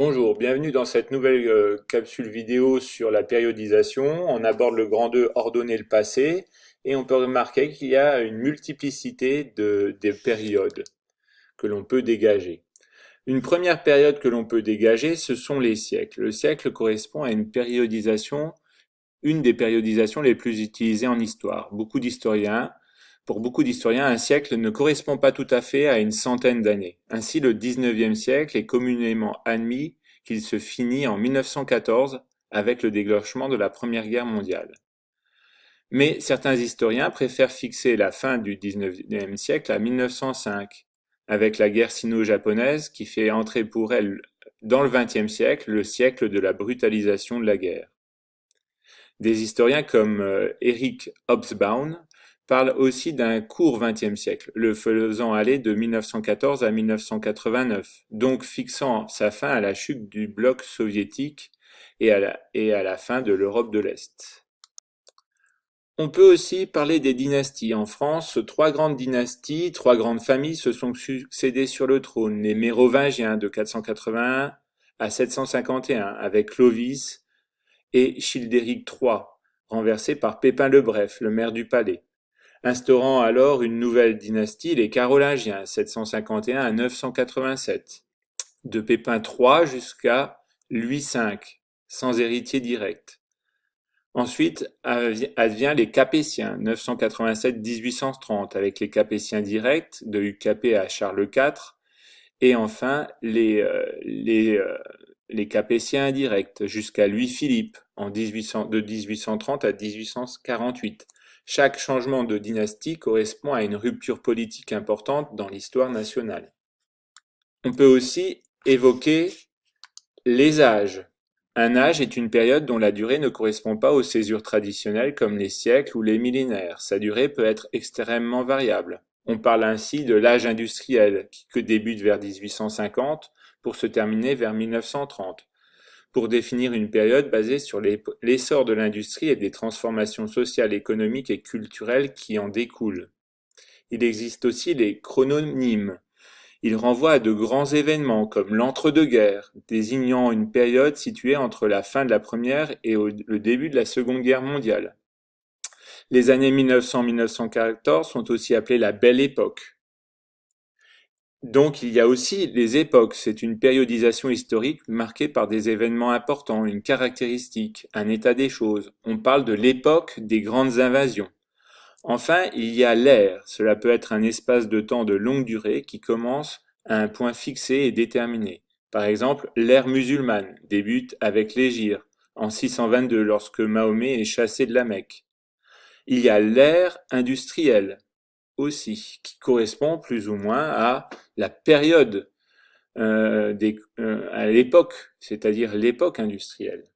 Bonjour, bienvenue dans cette nouvelle capsule vidéo sur la périodisation. On aborde le grand 2 ordonner le passé et on peut remarquer qu'il y a une multiplicité des périodes que l'on peut dégager. Une première période que l'on peut dégager, ce sont les siècles. Le siècle correspond à une des périodisations les plus utilisées en histoire. Pour beaucoup d'historiens, un siècle ne correspond pas tout à fait à une centaine d'années. Ainsi, le XIXe siècle est communément admis qu'il se finit en 1914 avec le déclenchement de la Première Guerre mondiale. Mais certains historiens préfèrent fixer la fin du XIXe siècle à 1905, avec la guerre sino-japonaise qui fait entrer pour elle dans le XXe siècle le siècle de la brutalisation de la guerre. Des historiens comme Eric Hobsbawm parlent aussi d'un court XXe siècle, le faisant aller de 1914 à 1989, donc fixant sa fin à la chute du bloc soviétique et à la fin de l'Europe de l'Est. On peut aussi parler des dynasties. En France, trois grandes dynasties, trois grandes familles se sont succédées sur le trône. Les Mérovingiens de 481 à 751, avec Clovis et Childéric III, renversé par Pépin le Bref, le maire du palais, instaurant alors une nouvelle dynastie, les Carolingiens, 751 à 987, de Pépin III jusqu'à Louis V, sans héritier direct. Ensuite advient les Capétiens, 987-1830, avec les Capétiens directs, de Hugues Capet à Charles IV, et enfin les Capétiens indirects, jusqu'à Louis-Philippe, de 1830 à 1848. Chaque changement de dynastie correspond à une rupture politique importante dans l'histoire nationale. On peut aussi évoquer les âges. Un âge est une période dont la durée ne correspond pas aux césures traditionnelles comme les siècles ou les millénaires. Sa durée peut être extrêmement variable. On parle ainsi de l'âge industriel, qui débute vers 1850 pour se terminer vers 1930, pour définir une période basée sur l'essor de l'industrie et des transformations sociales, économiques et culturelles qui en découlent. Il existe aussi les chrononymes. Ils renvoient à de grands événements comme l'entre-deux-guerres, désignant une période située entre la fin de la Première et le début de la Seconde Guerre mondiale. Les années 1900-1914 sont aussi appelées la Belle Époque. Donc il y a aussi les époques, c'est une périodisation historique marquée par des événements importants, une caractéristique, un état des choses. On parle de l'époque des grandes invasions. Enfin, il y a l'ère, cela peut être un espace de temps de longue durée qui commence à un point fixé et déterminé. Par exemple, l'ère musulmane débute avec l'hégire, en 622 lorsque Mahomet est chassé de la Mecque. Il y a l'ère industrielle aussi, qui correspond plus ou moins à la période à l'époque, c'est-à-dire l'époque industrielle.